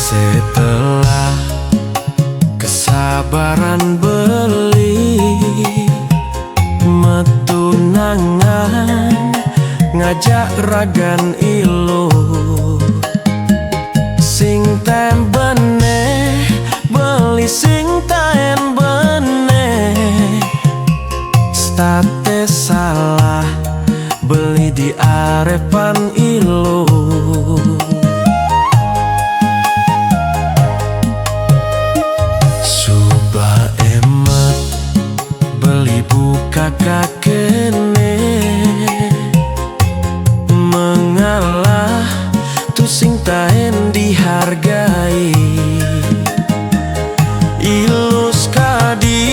Setelah kesabaran beli metunangan ngajak ragan ilu sing ten beneh beli sing ten beneh state salah beli di arepan ilu. Kakak kene mengalah tu sing taen dihargai ilus kadi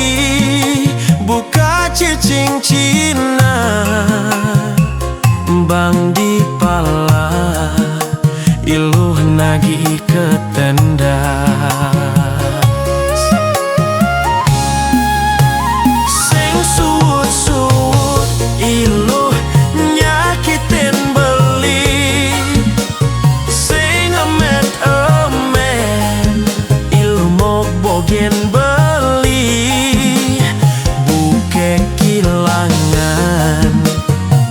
buka cicing Cina bang di pala iluh nagih ke tenda. Iluh nyakitin beli sing emet-emet iluh mok bogen beli buke kilangan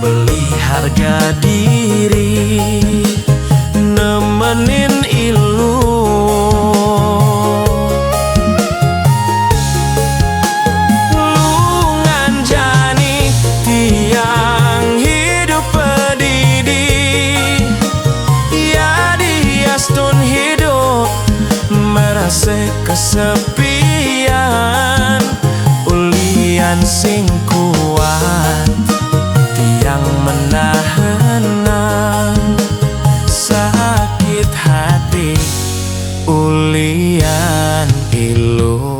beli harga diri nemenin iluh. Kesepian ulian sing kuat tiang menahan sakit hati ulian iluh.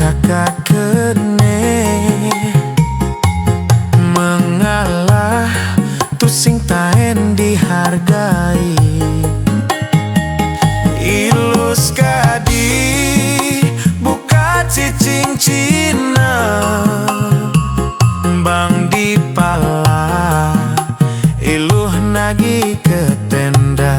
Kakak kene mengalah tu sing taen dihargai ilus kadi buka cicing Cina bang di pala iluh nagih ke tenda.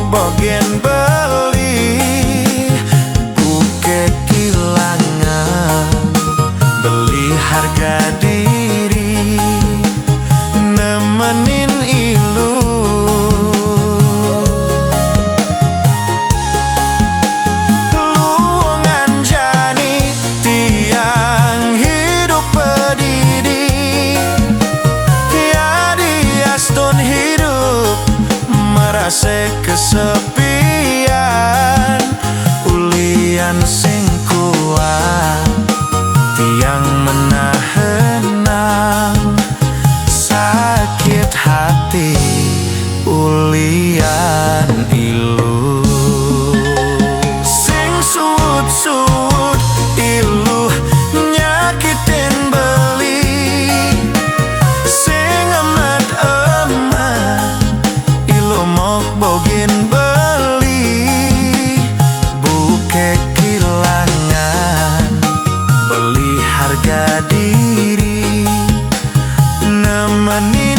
Bogen beli buke kilangan beli harga diri nemenin iluh. Luangan jani tiang hidup pedidi ya diaston hidup merasa kesepian ulian sing kuat tiang menahan sakit hati ulian iluh. Sing sud-sud iluh nyakitin beli sing emet-emet iluh mok bogen beli buke kilangan beli harga diri nemenin